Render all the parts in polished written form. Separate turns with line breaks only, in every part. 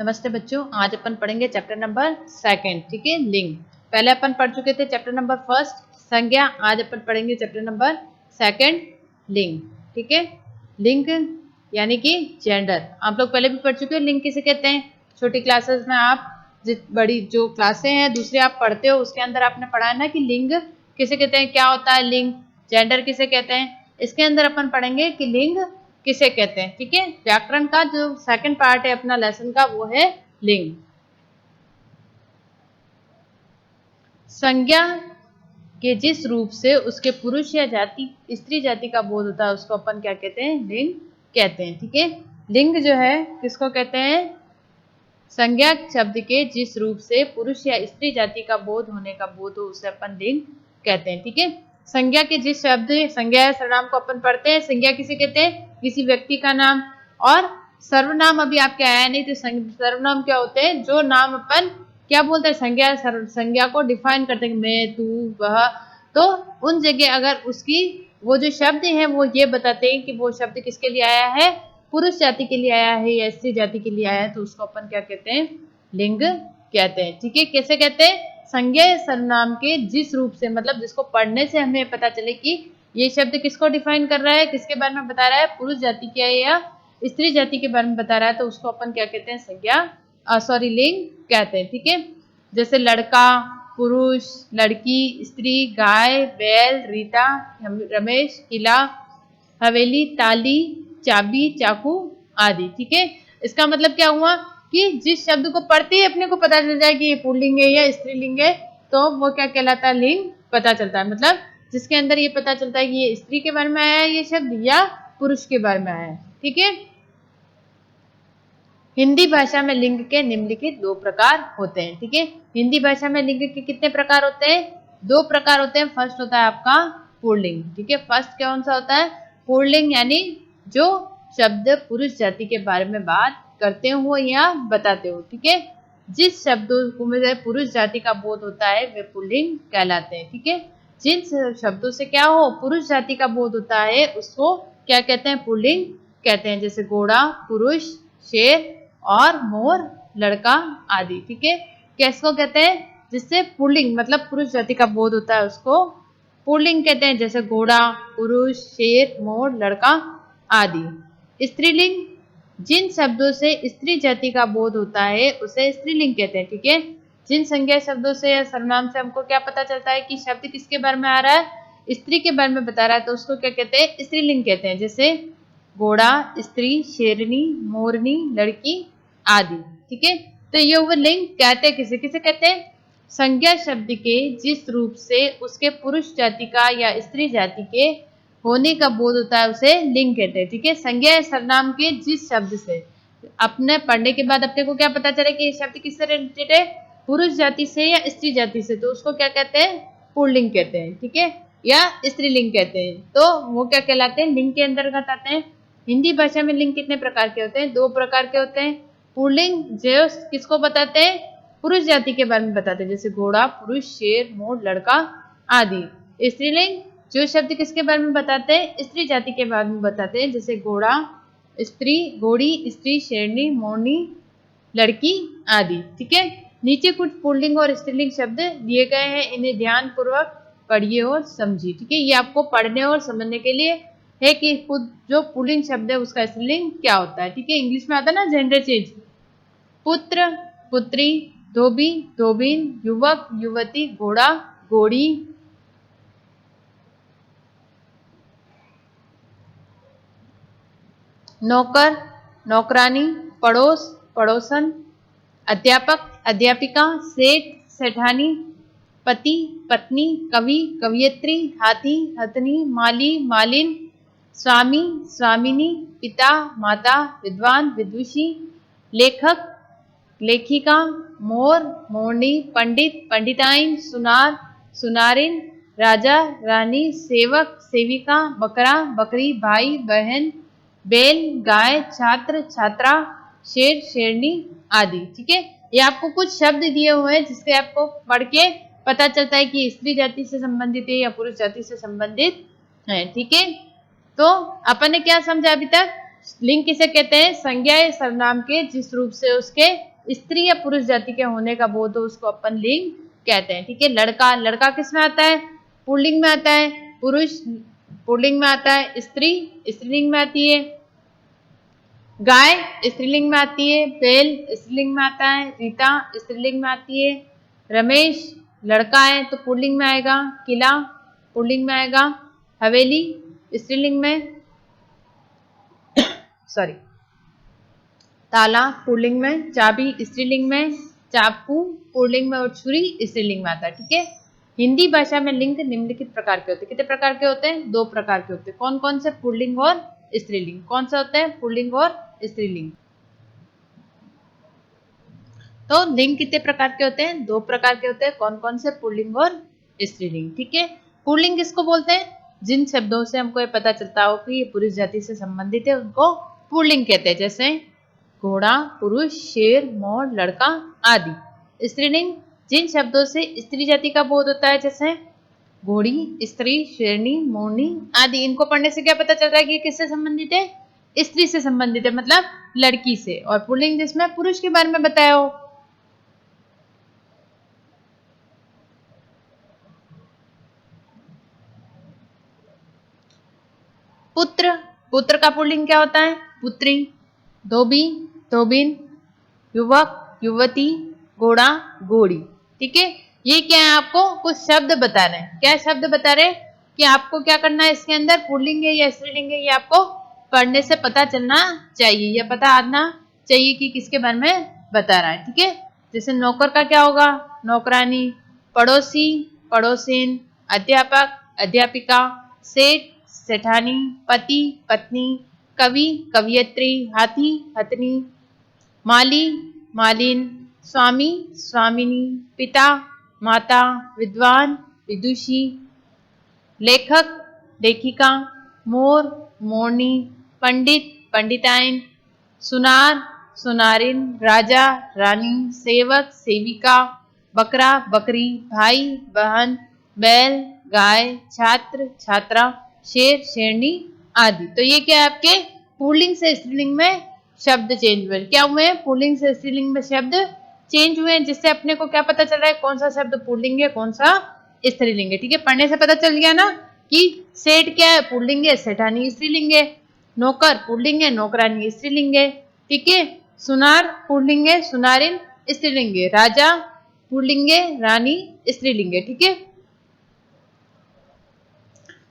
नमस्ते बच्चों, आज अपन पढ़ेंगे चैप्टर नंबर 2, ठीक है। लिंग पहले अपन पढ़ चुके थे चैप्टर नंबर 1 संज्ञा। आज अपन पढ़ेंगे चैप्टर नंबर 2 लिंग, ठीक है। लिंग यानी कि जेंडर आप लोग पहले भी पढ़ चुके हो। लिंग किसे कहते हैं? छोटी क्लासेस में आप बड़ी जो क्लासें हैं दूसरी आप पढ़ते हो उसके अंदर आपने पढ़ा है ना कि लिंग किसे कहते हैं, क्या होता है लिंग, जेंडर किसे कहते हैं। इसके अंदर अपन पढ़ेंगे कि लिंग किसे कहते हैं, ठीक है। व्याकरण का जो सेकंड पार्ट है अपना लेसन का वो है लिंग। संज्ञा के जिस रूप से उसके पुरुष या जाति स्त्री जाति का बोध होता है उसको अपन क्या कहते हैं, लिंग कहते हैं, ठीक है। लिंग जो है किसको कहते हैं? संज्ञा शब्द के जिस रूप से पुरुष या स्त्री जाति का बोध होने का बोध हो उसे अपन लिंग कहते हैं, ठीक है। संज्ञा के जिस शब्द संज्ञा या सर्वनाम को अपन पढ़ते हैं, संज्ञा किसे कहते हैं? किसी व्यक्ति का नाम। और सर्वनाम अभी आपके आया नहीं, तो सर्वनाम क्या होते हैं? जो नाम अपन क्या बोलते हैं, संज्ञा को डिफाइन करते हैं, मैं, तू, वह। तो उन जगह अगर उसकी वो जो शब्द हैं वो ये बताते हैं कि वो शब्द किसके लिए आया है, पुरुष जाति के लिए आया है या स्त्री जाति के लिए आया है, तो उसको अपन क्या कहते हैं, लिंग कहते हैं, ठीक है। कैसे कहते हैं? संज्ञा या सर्वनाम के जिस रूप से, मतलब जिसको पढ़ने से हमें पता चले कि ये शब्द किसको डिफाइन कर रहा है, किसके बारे में बता रहा है, पुरुष जाति के या स्त्री जाति के बारे में बता रहा है, तो उसको अपन क्या कहते हैं, संज्ञा लिंग कहते हैं, ठीक है। जैसे लड़का, पुरुष, लड़की, स्त्री, गाय, बैल, रीता, रमेश, किला, हवेली, ताली, चाबी, चाकू आदि, ठीक है। इसका मतलब क्या हुआ कि जिस शब्द को पढ़ते ही अपने को पता चल जाए कि ये पुल्लिंग है या स्त्रीलिंग है, तो वो क्या कहलाता है, लिंग पता चलता है। मतलब जिसके अंदर ये पता चलता है कि ये स्त्री के बारे में आया है ये शब्द या पुरुष के बारे में आया है, ठीक है। हिंदी भाषा में लिंग के निम्नलिखित 2 प्रकार होते हैं, ठीक है। हिंदी भाषा में लिंग के कितने प्रकार होते हैं? 2 प्रकार होते हैं। फर्स्ट होता है आपका पुल्लिंग, ठीक है। फर्स्ट कौन सा होता है? पुल्लिंग, यानी जो शब्द पुरुष जाति के बारे में बात करते हो या बताते हो, ठीक है। जिस शब्दों में पुरुष जाति का बोध होता है वे पुल्लिंग कहलाते हैं, ठीक है। जिन शब्दों से क्या हो, पुरुष जाति का बोध होता है उसको क्या कहते हैं, पुल्लिंग कहते हैं। जैसे घोड़ा, पुरुष, शेर और मोर, लड़का आदि, ठीक है। किसको कहते हैं? जिससे पुल्लिंग मतलब पुरुष जाति का बोध होता है उसको पुल्लिंग कहते हैं। जैसे घोड़ा, पुरुष, शेर, मोर, लड़का आदि। स्त्रीलिंग, जिन शब्दों से स्त्री जाति का बोध होता है उसे स्त्रीलिंग कहते हैं, ठीक है। जिन संज्ञा शब्दों से या सर्वनाम से हमको क्या पता चलता है कि शब्द किसके बारे में आ रहा है, स्त्री के बारे में बता रहा है, तो उसको क्या कहते हैं, स्त्रीलिंग कहते हैं। जैसे घोड़ा, स्त्री, शेरनी, मोरनी, लड़की आदि, ठीक है। तो ये हुए लिंग। कहते हैं किसे किसे कहते हैं? संज्ञा शब्द के जिस रूप से उसके पुरुष जाति का या स्त्री जाति के होने का बोध होता है उसे लिंग कहते हैं, ठीक है। संज्ञा या सर्वनाम के जिस शब्द से अपने पढ़ने के बाद अपने को क्या पता चले कि ये शब्द किससे रिलेटेड है, पुरुष जाति से या स्त्री जाति से, तो उसको क्या कहते हैं, पुल्लिंग कहते हैं, ठीक है, या स्त्रीलिंग कहते हैं। तो वो क्या कहलाते हैं, लिंग के अंतर्गत आते हैं। हिंदी भाषा में लिंग कितने प्रकार के होते हैं? 2 प्रकार के होते हैं। पुल्लिंग जो किसको बताते हैं, पुरुष जाति के बारे में बताते हैं, जैसे घोड़ा, पुरुष, शेर, मोर, लड़का आदि। स्त्रीलिंग जो शब्द किसके बारे में बताते हैं, स्त्री जाति के बारे में बताते हैं, जैसे घोड़ा, स्त्री, घोड़ी, स्त्री, शेरनी, मोरनी, लड़की आदि, ठीक है। नीचे कुछ पुल्लिंग और स्त्रीलिंग शब्द दिए गए हैं, इन्हें ध्यान पूर्वक पढ़िए और समझिए, ठीक है। ये आपको पढ़ने और समझने के लिए है कि खुद जो पुल्लिंग शब्द है उसका स्त्रीलिंग क्या होता है, ठीक है। इंग्लिश में आता है ना जेंडर चेंज, पुत्र, पुत्री, धोबी, धोबिन, युवक, युवती, घोड़ा, घोड़ी, नौकर, नौकरानी, पड़ोस, पड़ोसन, अध्यापक, अध्यापिका, सेठ, सेठानी, पति, पत्नी, कवि, कवियत्री, हाथी, हथनी, माली, मालिन, स्वामी, स्वामिनी, पिता, माता, विद्वान, विदुषी, लेखक, लेखिका, मोर, मोरनी, पंडित, पंडिताइन, सुनार, सुनारिन, राजा, रानी, सेवक, सेविका, बकरा, बकरी, भाई, बहन, बैल, गाय, छात्र, छात्रा, शेर, शेरनी आदि, ठीक है। ये आपको कुछ शब्द दिए हुए हैं जिससे आपको पढ़ के पता चलता है कि स्त्री जाति से संबंधित है या पुरुष जाति से संबंधित है, ठीक है। तो अपन ने क्या समझा अभी तक? लिंग किसे कहते हैं? संज्ञा या सर्वनाम के जिस रूप से उसके स्त्री या पुरुष जाति के होने का बोध हो उसको अपन लिंग कहते हैं। ठीक है, लड़का, लड़का किस में आता है? पुल्लिंग में आता है। पुरुष पुल्लिंग में आता है। स्त्री स्त्रीलिंग में आती है। गाय स्त्रीलिंग में आती है। बैल स्त्रीलिंग में आता है। रीता स्त्रीलिंग में आती है। रमेश लड़का है तो पुल्लिंग में आएगा। किला पुल्लिंग में आएगा। हवेली स्त्रीलिंग में, सॉरी, ताला पुल्लिंग में, चाबी स्त्रीलिंग में, चाकू पुल्लिंग में और छुरी स्त्रीलिंग में आता है। ठीक है, हिंदी भाषा में लिंग निम्नलिखित प्रकार के होते हैं। कितने प्रकार के होते हैं? 2 प्रकार के होते हैं। कौन कौन से? पुल्लिंग और स्त्रीलिंग। कौन सा होता है? पुल्लिंग और स्त्रीलिंग। तो लिंग कितने प्रकार के होते हैं? 2 प्रकार के होते हैं। कौन कौन से? पुल्लिंग और स्त्रीलिंग। ठीक है, पुल्लिंग किसको बोलते हैं? जिन शब्दों से हमको ये पता चलता हो कि ये पुरुष जाति से संबंधित है उनको पुल्लिंग कहते हैं, जैसे घोड़ा, पुरुष, शेर, मोर, लड़का आदि। स्त्रीलिंग जिन शब्दों से स्त्री जाति का बोध होता है, जैसे घोड़ी, स्त्री, शेरनी, मोरनी आदि। इनको पढ़ने से क्या पता चल रहा है कि ये किससे संबंधित है? स्त्री से संबंधित है, मतलब लड़की से। और पुल्लिंग जिसमें पुरुष के बारे में बताया हो। पुत्र, पुत्र का पुल्लिंग क्या होता है? पुत्री। धोबी, धोबिन। युवक, युवती। घोड़ा, घोड़ी। ठीक है, ये क्या है? आपको कुछ शब्द बता रहे हैं। क्या शब्द बता रहे हैं कि आपको क्या करना है? इसके अंदर पुल्लिंग है या स्त्रीलिंग है, ये आपको पढ़ने से पता चलना चाहिए या पता आना चाहिए कि किसके बारे में बता रहा है। ठीक है, जैसे नौकर का क्या होगा? नौकरानी। पड़ोसी, पड़ोसिन। अध्यापक, अध्यापिका। सेठ, सेठानी। पति, पत्नी। कवि, कवियत्री। हाथी, हथनी। माली, मालिन। स्वामी, स्वामिनी। पिता, माता। विद्वान, विदुषी। लेखक, लेखिका। मोर, मोरनी। पंडित, पंडिताइन। सुनार, सुनारिन। राजा, रानी। सेवक, सेविका। बकरा, बकरी। भाई, बहन। बैल, गाय। छात्र, छात्रा। शेर, शेरनी आदि। तो ये क्या है? आपके पुल्लिंग से स्त्रीलिंग में शब्द चेंज हुए। क्या हुए हैं? पुल्लिंग से स्त्रीलिंग में शब्द चेंज हुए हैं, जिससे अपने को क्या पता चल रहा है? कौन सा शब्द पुल्लिंग है, कौन सा स्त्रीलिंग है। ठीक है, पढ़ने से पता चल गया ना कि सेठ क्या है? पुल्लिंग है, सेठानी स्त्रीलिंग है। नौकर पुल्लिंग है, नौकरानी स्त्रीलिंग है। ठीक है, सुनार पुल्लिंग है, सुनारिन स्त्रीलिंग है। राजा पुल्लिंग है, रानी स्त्रीलिंग है। ठीक है,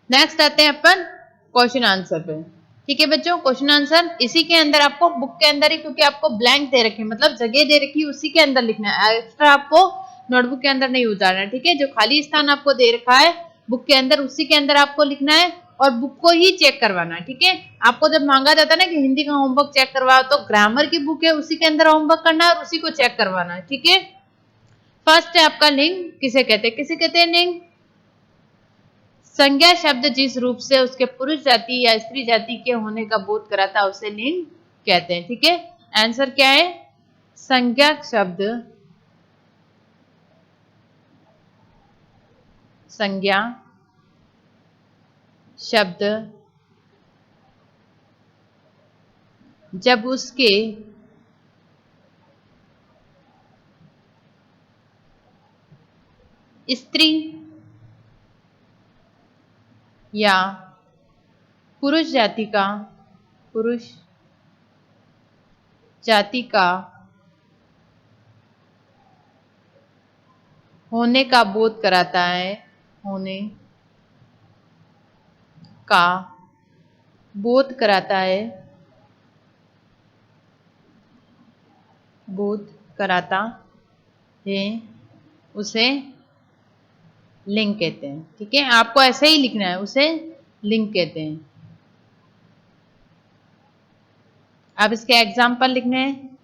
नेक्स्ट आते हैं अपन क्वेश्चन आंसर पे। ठीक है बच्चों, क्वेश्चन आंसर इसी के अंदर आपको बुक के अंदर ही, क्योंकि आपको ब्लैंक दे रखे, मतलब जगह दे रखी, उसी के अंदर लिखना है। एक्स्ट्रा आपको नोटबुक के अंदर नहीं उतारना है। ठीक है, जो खाली स्थान आपको दे रखा है बुक के अंदर, उसी के अंदर आपको लिखना है और बुक को ही चेक करवाना है। ठीक है, आपको जब मांगा जाता है ना कि हिंदी का होमवर्क चेक करवाओ, तो ग्रामर की बुक है उसी के अंदर होमवर्क करना है और उसी को चेक करवाना है। ठीक है, फर्स्ट है आपका लिंग किसे कहते हैं? किसे कहते हैं लिंग? संज्ञा शब्द जिस रूप से उसके पुरुष जाति या स्त्री जाति के होने का बोध कराता है उसे लिंग कहते हैं। ठीक है, आंसर क्या है? संज्ञा शब्द, संज्ञा शब्द जब उसके स्त्री या पुरुष जाति का, पुरुष जाति का होने का बोध कराता है, होने का बोध कराता है, बोध कराता है, उसे लिंग कहते हैं। ठीक है, आपको ऐसे ही लिखना है, उसे लिंग कहते हैं। अब इसके एग्जाम्पल लिखने हैं,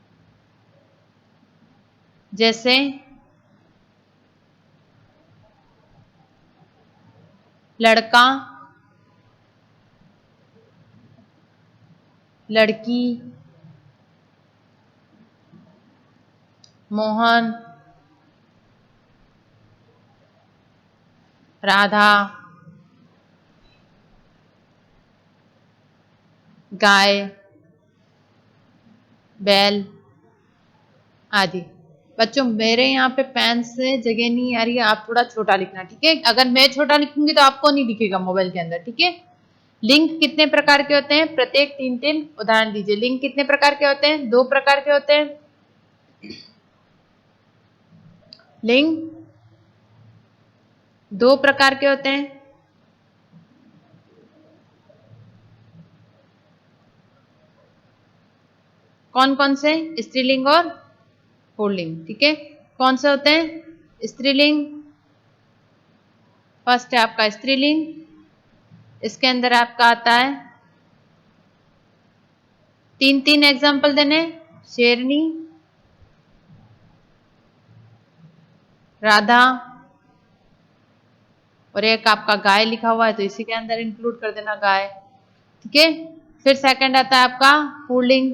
जैसे लड़का, लड़की, मोहन, राधा, गाय, बैल आदि। बच्चों मेरे यहाँ पे पेन से जगह नहीं आ रही है, आप थोड़ा छोटा लिखना, ठीक है। अगर मैं छोटा लिखूंगी तो आपको नहीं दिखेगा मोबाइल के अंदर, ठीक है। लिंक कितने प्रकार के होते हैं? प्रत्येक 3-3 उदाहरण दीजिए। लिंक कितने प्रकार के होते हैं? 2 प्रकार के होते हैं। लिंक 2 प्रकार के होते हैं। कौन कौन से? स्त्रीलिंग और पुल्लिंग, ठीक है। कौन से होते हैं? स्त्रीलिंग, फर्स्ट है आपका स्त्रीलिंग, इसके अंदर आपका आता है 3-3 एग्जाम्पल देने, शेरनी, राधा, और एक आपका गाय लिखा हुआ है तो इसी के अंदर इंक्लूड कर देना गाय, ठीक है। फिर सेकंड आता है आपका पुल्लिंग,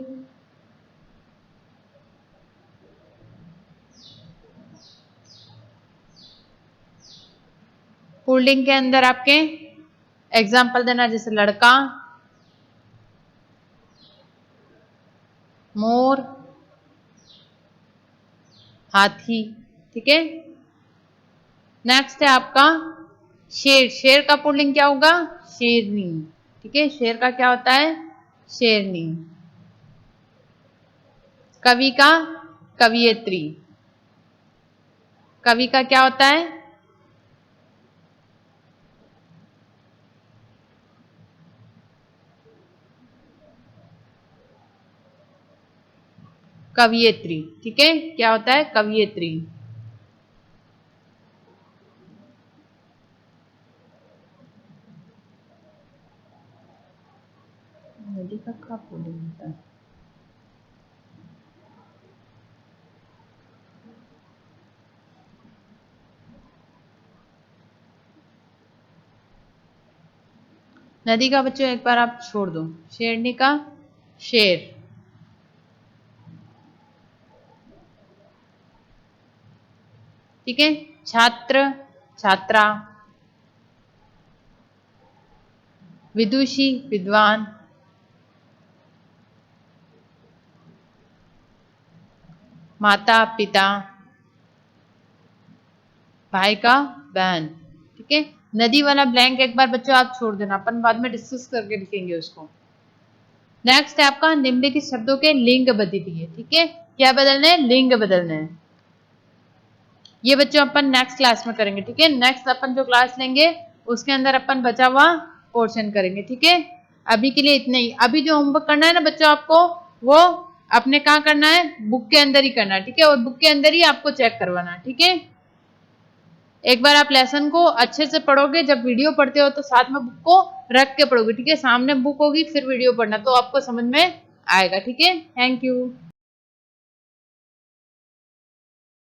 पुल्लिंग के अंदर आपके एग्जाम्पल देना, जैसे लड़का, मोर, हाथी, ठीक है। नेक्स्ट है आपका शेर, शेर का पुल्लिंग क्या होगा? शेरनी, ठीक है। शेर का क्या होता है? शेरनी। कवि का कवियत्री, कवि का क्या होता है? कवियत्री, ठीक है। क्या होता है? कवियत्री। नदी का क्या पुल्लिंग होता है? नदी का बच्चों एक बार आप छोड़ दो। शेरनी का शेर, ठीक है। छात्र, छात्रा, विदुषी, विद्वान, माता, पिता, भाई का बहन, ठीक है। नदी वाला ब्लैंक एक बार बच्चों आप छोड़ देना, अपन बाद में डिस्कस करके लिखेंगे उसको। नेक्स्ट है आपका निम्नलिखित शब्दों के लिंग बदलिए, ठीक है। क्या बदलना है? लिंग बदलना है। ये बच्चों अपन नेक्स्ट क्लास में करेंगे, ठीक है। नेक्स्ट अपन जो क्लास लेंगे उसके अंदर अपन बचा हुआ पोर्शन करेंगे, ठीक है। अभी के लिए इतना ही। अभी जो होमवर्क करना है ना बच्चों आपको, वो अपने कहाँ करना है? बुक के अंदर ही करना है, ठीक है। और बुक के अंदर ही आपको चेक करवाना है, ठीक है। एक बार आप लेसन को अच्छे से पढ़ोगे, जब वीडियो पढ़ते हो तो साथ में बुक को रख के पढ़ोगे, ठीक है। सामने बुक होगी फिर वीडियो पढ़ना, तो आपको समझ में आएगा, ठीक है। Thank you.